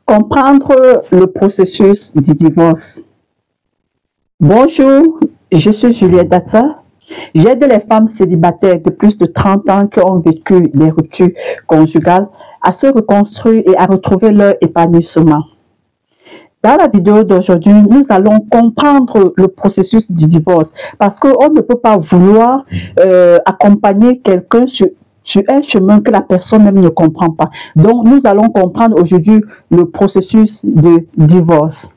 Comprendre le processus du divorce. Bonjour, je suis Juliette Data. J'aide les femmes célibataires de plus de 30 ans qui ont vécu des ruptures conjugales à se reconstruire et à retrouver leur épanouissement. Dans la vidéo d'aujourd'hui, nous allons comprendre le processus du divorce parce qu'on ne peut pas vouloir accompagner quelqu'un sur un chemin que la personne même ne comprend pas. Donc, nous allons comprendre aujourd'hui le processus de divorce.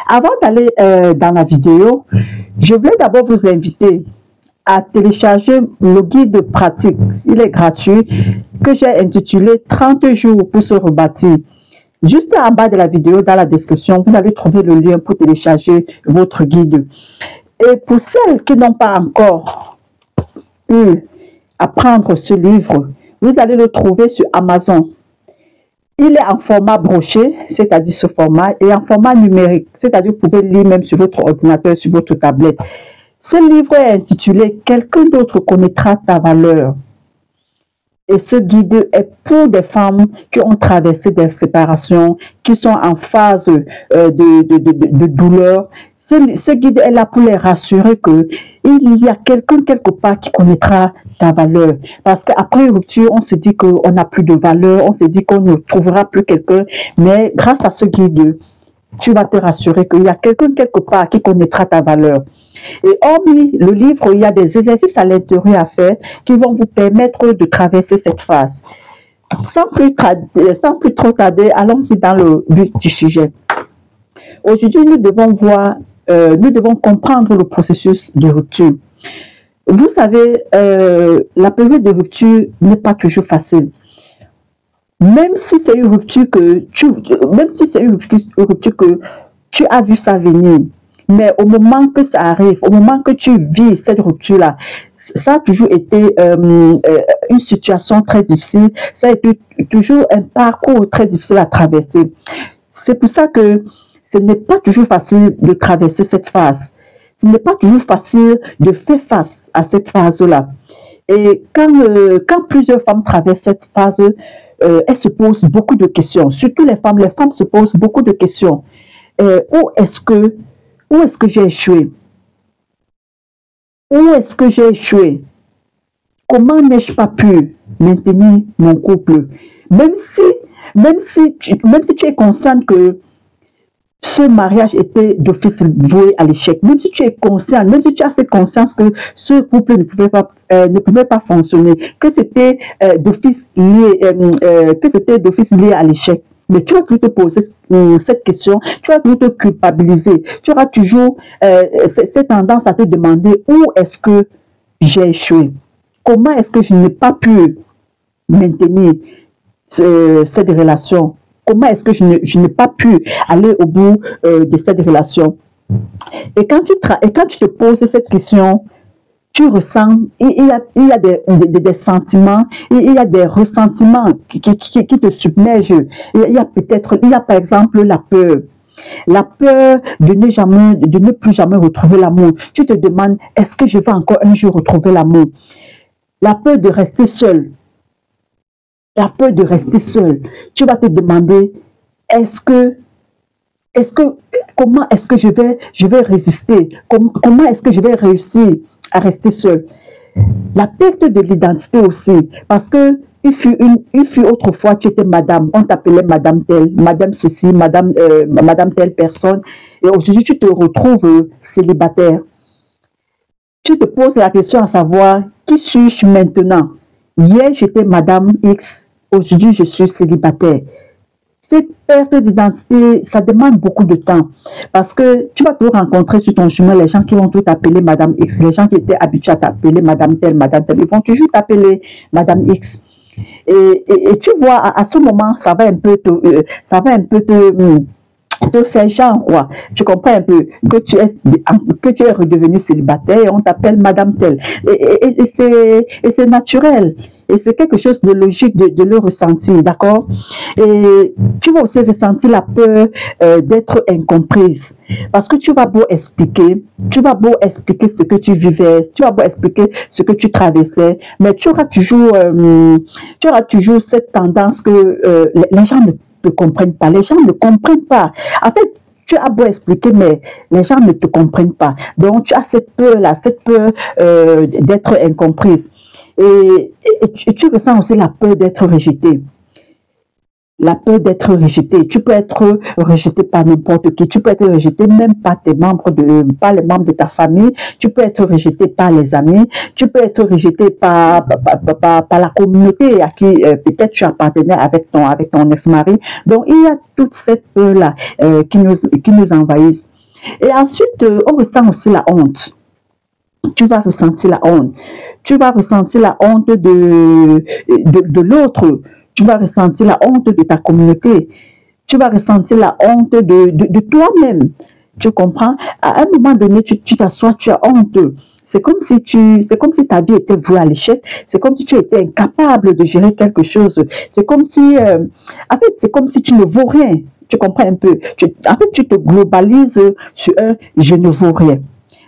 Avant d'aller dans la vidéo, je voulais d'abord vous inviter à télécharger le guide pratique. Il est gratuit, que j'ai intitulé 30 jours pour se rebâtir. Juste en bas de la vidéo, dans la description, vous allez trouver le lien pour télécharger votre guide. Et pour celles qui n'ont pas encore eu à prendre ce livre, vous allez le trouver sur Amazon. Il est en format broché, c'est-à-dire ce format, et en format numérique, c'est-à-dire que vous pouvez lire même sur votre ordinateur, sur votre tablette. Ce livre est intitulé « Quelqu'un d'autre connaîtra ta valeur ». Et ce guide est pour des femmes qui ont traversé des séparations, qui sont en phase de douleur. Ce guide est là pour les rassurer qu'il y a quelqu'un quelque part qui connaîtra ta valeur. Parce qu'après une rupture, on se dit qu'on n'a plus de valeur, on se dit qu'on ne trouvera plus quelqu'un. Mais grâce à ce guide, tu vas te rassurer qu'il y a quelqu'un quelque part qui connaîtra ta valeur. Et hormis le livre, il y a des exercices à l'intérieur à faire qui vont vous permettre de traverser cette phase. Sans plus trop tarder, allons-y dans le but du sujet. Aujourd'hui, nous devons comprendre le processus de rupture. Vous savez, la période de rupture n'est pas toujours facile. Même si c'est une rupture que tu as vu ça venir, mais au moment que ça arrive, au moment que tu vis cette rupture-là, ça a toujours été une situation très difficile, ça a été toujours un parcours très difficile à traverser. C'est pour ça que ce n'est pas toujours facile de traverser cette phase. Ce n'est pas toujours facile de faire face à cette phase-là. Et quand plusieurs femmes traversent cette phase, elles se posent beaucoup de questions. Surtout les femmes se posent beaucoup de questions. Où est-ce que j'ai échoué? Où est-ce que j'ai échoué? Comment n'ai-je pas pu maintenir mon couple? Même si tu es consciente que ce mariage était d'office voué à l'échec, même si tu es consciente, même si tu as cette conscience que ce couple ne pouvait pas fonctionner, que c'était d'office lié à l'échec. Mais tu vas toujours te poser cette question, tu vas toujours te culpabiliser, tu auras toujours cette tendance à te demander où est-ce que j'ai échoué, comment est-ce que je n'ai pas pu maintenir cette relation, comment est-ce que je n'ai pas pu aller au bout de cette relation. Et quand tu te poses cette question, tu ressens, il y a des sentiments, il y a des ressentiments qui te submergent. Il y a par exemple la peur. La peur de ne plus jamais retrouver l'amour. Tu te demandes, est-ce que je vais encore un jour retrouver l'amour? La peur de rester seul. La peur de rester seul. Tu vas te demander, comment est-ce que je vais résister? Comment est-ce que je vais réussir à rester seul? La perte de l'identité aussi, parce que il fut autrefois, tu étais madame, on t'appelait madame telle, madame ceci, madame telle personne, et aujourd'hui tu te retrouves célibataire. Tu te poses la question à savoir, qui suis-je maintenant? Hier j'étais madame X, aujourd'hui je suis célibataire. Cette perte d'identité, ça demande beaucoup de temps. Parce que tu vas toujours rencontrer sur ton chemin les gens qui vont tout t'appeler Madame X. Les gens qui étaient habitués à t'appeler Madame telle, ils vont toujours t'appeler Madame X. Et tu vois, à ce moment, ça va un peu te faire genre, quoi. Tu comprends un peu que tu es redevenu célibataire et on t'appelle Madame telle. Et c'est naturel. Et c'est quelque chose de logique de le ressentir, d'accord? Et tu vas aussi ressentir la peur d'être incomprise. Parce que tu vas beau expliquer ce que tu vivais, tu vas beau expliquer ce que tu traversais, mais tu auras toujours cette tendance que les gens te comprennent pas. Les gens ne comprennent pas. En fait, tu as beau expliquer, mais les gens ne te comprennent pas. Donc, tu as cette peur-là, cette peur d'être incomprise. Et tu ressens aussi la peur d'être rejeté. La peur d'être rejeté. Tu peux être rejeté par n'importe qui. Tu peux être rejeté même par par les membres de ta famille. Tu peux être rejeté par les amis. Tu peux être rejeté par la communauté à qui peut-être tu appartenais avec ton ex-mari. Donc, il y a toute cette peur-là qui nous envahissent. Et ensuite, on ressent aussi la honte. Tu vas ressentir la honte. Tu vas ressentir la honte de l'autre. Tu vas ressentir la honte de ta communauté. Tu vas ressentir la honte de toi-même. Tu comprends? À un moment donné, tu t'assois, tu as honte. C'est comme si ta vie était vouée à l'échec. C'est comme si tu étais incapable de gérer quelque chose. C'est comme si, en fait, c'est comme si tu ne vaux rien. Tu comprends un peu? En fait, tu te globalises sur un « je ne vaux rien ».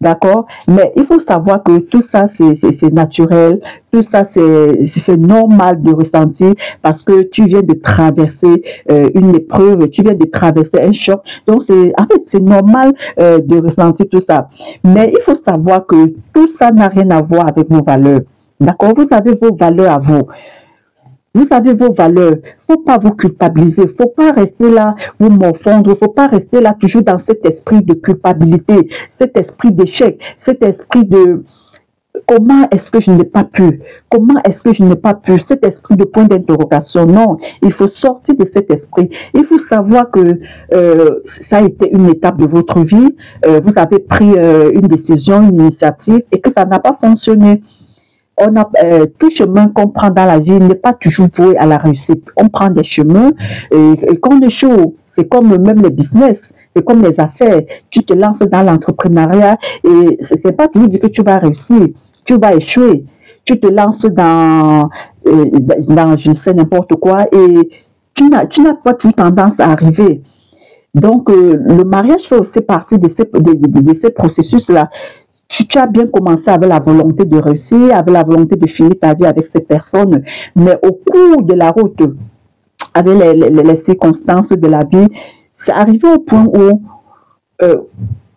D'accord? Mais il faut savoir que tout ça, c'est naturel. Tout ça, c'est normal de ressentir parce que tu viens de traverser une épreuve, tu viens de traverser un choc. Donc, en fait, c'est normal de ressentir tout ça. Mais il faut savoir que tout ça n'a rien à voir avec vos valeurs. D'accord? Vous avez vos valeurs à vous. Vous avez vos valeurs. Faut pas vous culpabiliser. Faut pas rester là, vous morfondre. Faut pas rester là toujours dans cet esprit de culpabilité, cet esprit d'échec, cet esprit de comment est-ce que je n'ai pas pu? Comment est-ce que je n'ai pas pu? Cet esprit de point d'interrogation. Non, il faut sortir de cet esprit. Il faut savoir que ça a été une étape de votre vie. Vous avez pris une décision, une initiative et que ça n'a pas fonctionné. Tout chemin qu'on prend dans la vie n'est pas toujours voué à la réussite. On prend des chemins et quand on échoue, c'est comme même les business, c'est comme les affaires. Tu te lances dans l'entrepreneuriat et c'est pas toujours dit que tu vas réussir, tu vas échouer. Tu te lances dans je ne sais n'importe quoi et tu n'as pas toujours tendance à arriver. Donc, le mariage fait aussi partie de ces processus-là. Tu as bien commencé avec la volonté de réussir, avec la volonté de finir ta vie avec cette personne, mais au cours de la route, avec les circonstances de la vie, c'est arrivé au point où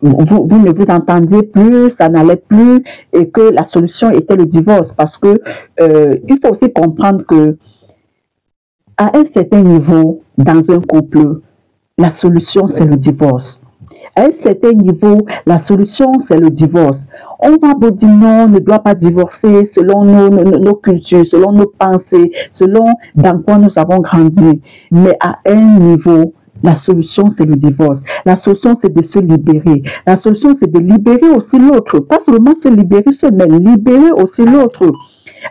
vous ne vous entendiez plus, ça n'allait plus, et que la solution était le divorce. Parce que il faut aussi comprendre que à un certain niveau, dans un couple, la solution, c'est le divorce. À un certain niveau, la solution, c'est le divorce. On va vous dire non, on ne doit pas divorcer selon nos cultures, selon nos pensées, selon dans quoi nous avons grandi. Mais à un niveau, la solution, c'est le divorce. La solution, c'est de se libérer. La solution, c'est de libérer aussi l'autre. Pas seulement se libérer seul, mais libérer aussi l'autre.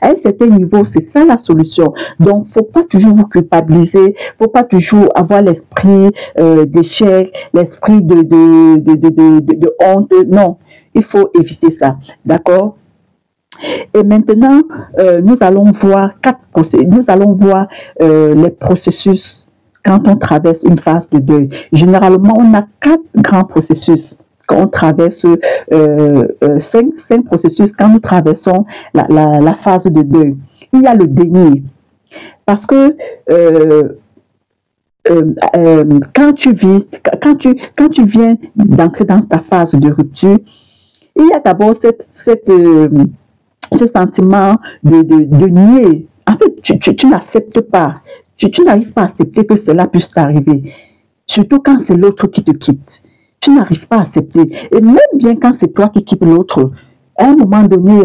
À un certain niveau, c'est ça la solution. Donc, faut pas toujours vous culpabiliser, faut pas toujours avoir l'esprit d'échec, l'esprit de honte. Non, il faut éviter ça. D'accord? Et maintenant, nous allons voir les processus quand on traverse une phase de deuil. Généralement, on a 4 grands processus. Quand on traverse 5 processus, quand nous traversons la phase de deuil. Il y a le déni. Parce que quand tu viens d'entrer dans ta phase de rupture, il y a d'abord ce sentiment de nier. En fait, tu n'acceptes pas. Tu n'arrives pas à accepter que cela puisse t'arriver. Surtout quand c'est l'autre qui te quitte. Tu n'arrives pas à accepter. Et même bien quand c'est toi qui quittes l'autre, à un moment donné,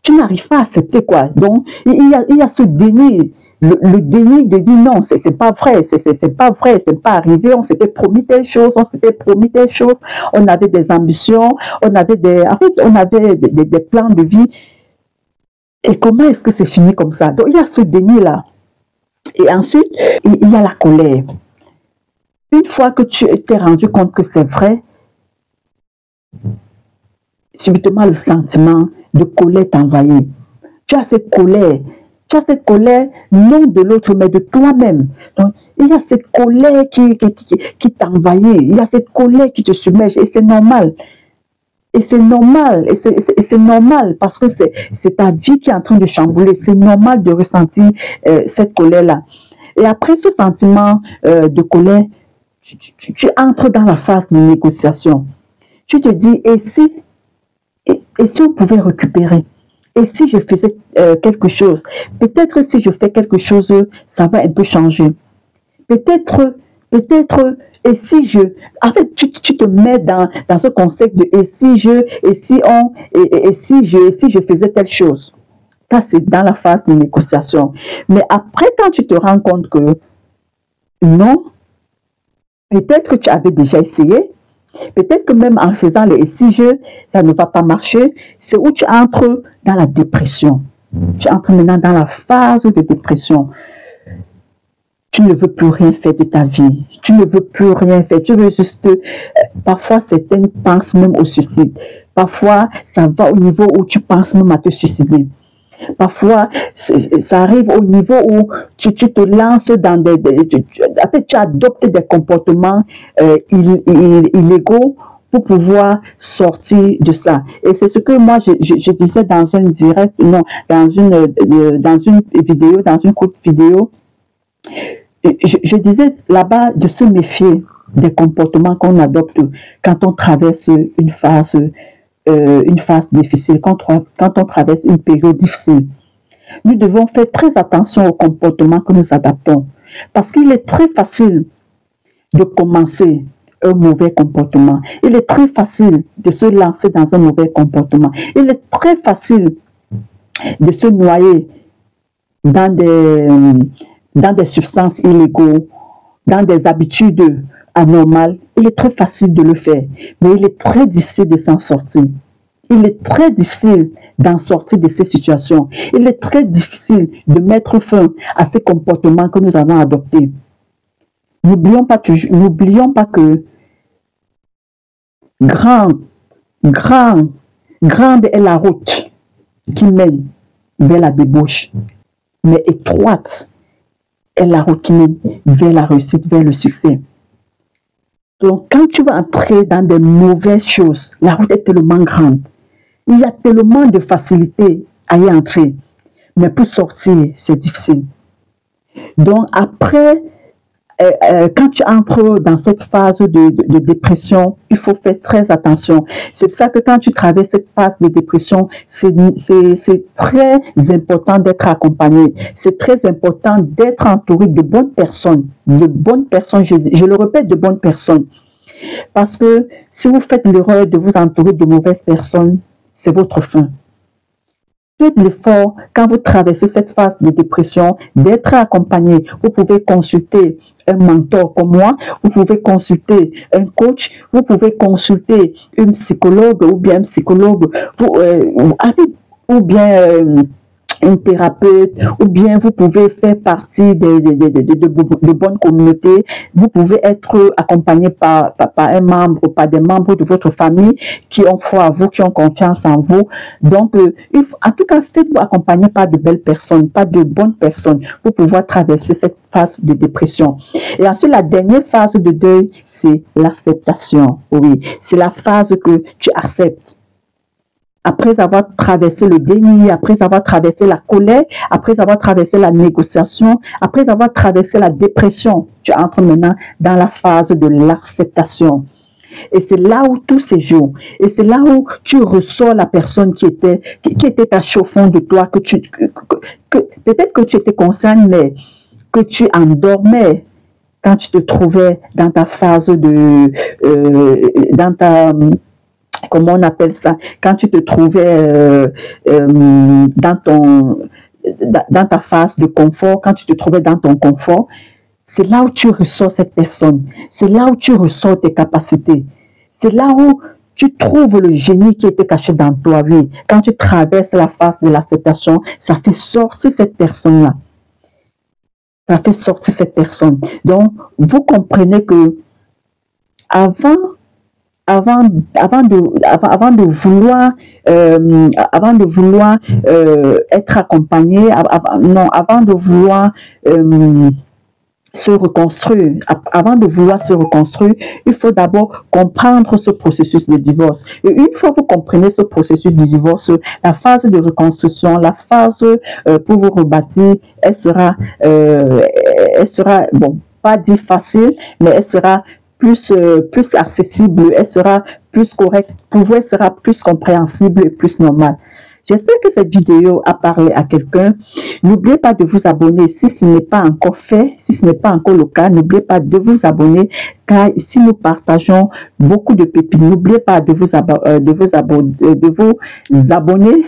tu n'arrives pas à accepter quoi. Donc, il y a ce déni. Le déni de dire non, c'est pas vrai, c'est pas vrai, c'est pas arrivé, on s'était promis telle chose, on avait des ambitions, on avait des plans de vie. Et comment est-ce que c'est fini comme ça? Donc, il y a ce déni-là. Et ensuite, il y a la colère. Une fois que tu t'es rendu compte que c'est vrai, subitement le sentiment de colère t'envahit. Tu as cette colère non de l'autre, mais de toi-même. Donc, il y a cette colère qui t'envahit, il y a cette colère qui te submerge, et c'est normal. Et c'est normal, c'est normal, parce que c'est ta vie qui est en train de chambouler. C'est normal de ressentir cette colère-là. Et après ce sentiment de colère, tu entres dans la phase de négociation. Tu te dis, et si on pouvait récupérer? Et si je faisais quelque chose? Peut-être si je fais quelque chose, ça va un peu changer. Peut-être, et si je... En fait, tu te mets dans ce concept de et si je, et si on, et si je faisais telle chose. Ça, c'est dans la phase de négociation. Mais après, quand tu te rends compte que non, peut-être que tu avais déjà essayé, peut-être que même en faisant les si je, ça ne va pas marcher, c'est où tu entres dans la dépression. Tu entres maintenant dans la phase de dépression. Tu ne veux plus rien faire de ta vie. Tu ne veux plus rien faire. Tu veux juste... parfois, certaines pensent même au suicide. Parfois, ça va au niveau où tu penses même à te suicider. Parfois, ça arrive au niveau où tu te lances dans en fait, tu adoptes des comportements illégaux pour pouvoir sortir de ça. Et c'est ce que moi, je disais dans un direct, non, dans une vidéo, dans une courte vidéo. Je disais là-bas de se méfier des comportements qu'on adopte quand on traverse une phase difficile, quand on traverse une période difficile. Nous devons faire très attention aux comportements que nous adaptons. Parce qu'il est très facile de commencer un mauvais comportement. Il est très facile de se lancer dans un mauvais comportement. Il est très facile de se noyer dans des substances illégaux, dans des habitudes anormales. Il est très facile de le faire, mais il est très difficile de s'en sortir. Il est très difficile d'en sortir de ces situations. Il est très difficile de mettre fin à ces comportements que nous avons adoptés. N'oublions pas que grande est la route qui mène vers la débauche, mais étroite est la route qui mène vers la réussite, vers le succès. Donc, quand tu vas entrer dans de mauvaises choses, la route est tellement grande. Il y a tellement de facilité à y entrer. Mais pour sortir, c'est difficile. Donc, après, quand tu entres dans cette phase de dépression, il faut faire très attention. C'est pour ça que quand tu traverses cette phase de dépression, c'est très important d'être accompagné. C'est très important d'être entouré de bonnes personnes. De bonnes personnes, je le répète, de bonnes personnes. Parce que si vous faites l'erreur de vous entourer de mauvaises personnes, c'est votre fin. Faites l'effort, quand vous traversez cette phase de dépression, d'être accompagné. Vous pouvez consulter un mentor comme moi, vous pouvez consulter un coach, vous pouvez consulter une psychologue ou bien un psychologue, ou bien une thérapeute, ou bien vous pouvez faire partie de bonnes communautés. Vous pouvez être accompagné par un membre, par des membres de votre famille qui ont foi à vous, qui ont confiance en vous. Donc, en tout cas, faites-vous accompagner par de belles personnes, par de bonnes personnes pour pouvoir traverser cette phase de dépression. Et ensuite, la dernière phase de deuil, c'est l'acceptation. Oui, c'est la phase que tu acceptes. Après avoir traversé le déni, après avoir traversé la colère, après avoir traversé la négociation, après avoir traversé la dépression, tu entres maintenant dans la phase de l'acceptation. Et c'est là où tout se joue. Et c'est là où tu ressors la personne qui était cachée au fond de toi, peut-être que tu étais consciente, mais que tu endormais quand tu te trouvais dans ta phase comment on appelle ça, quand tu te trouvais dans ta phase de confort, quand tu te trouvais dans ton confort, c'est là où tu ressors cette personne, c'est là où tu ressors tes capacités, c'est là où tu trouves le génie qui était caché dans toi, oui. Quand tu traverses la phase de l'acceptation, ça fait sortir cette personne-là. Ça fait sortir cette personne. Donc, vous comprenez que avant de vouloir être accompagné, avant de vouloir se reconstruire. Avant de vouloir se reconstruire, il faut d'abord comprendre ce processus de divorce. Et une fois que vous comprenez ce processus de divorce, la phase de reconstruction, la phase pour vous rebâtir, elle sera, bon, pas dit facile, mais elle sera plus accessible, elle sera plus correcte, pour vous, elle sera plus compréhensible et plus normale. J'espère que cette vidéo a parlé à quelqu'un. N'oubliez pas de vous abonner si ce n'est pas encore fait, si ce n'est pas encore le cas. N'oubliez pas de vous abonner car ici nous partageons beaucoup de pépites. N'oubliez pas de vous abonner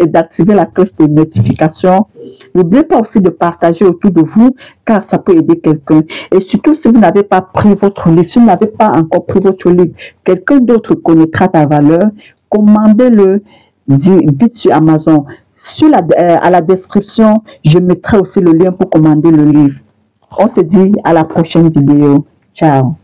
et d'activer la cloche de notification. N'oubliez pas aussi de partager autour de vous car ça peut aider quelqu'un. Et surtout si vous n'avez pas pris votre livre, si vous n'avez pas encore pris votre livre, quelqu'un d'autre connaîtra ta valeur, commandez-le vite sur Amazon. À la description, je mettrai aussi le lien pour commander le livre. On se dit à la prochaine vidéo. Ciao.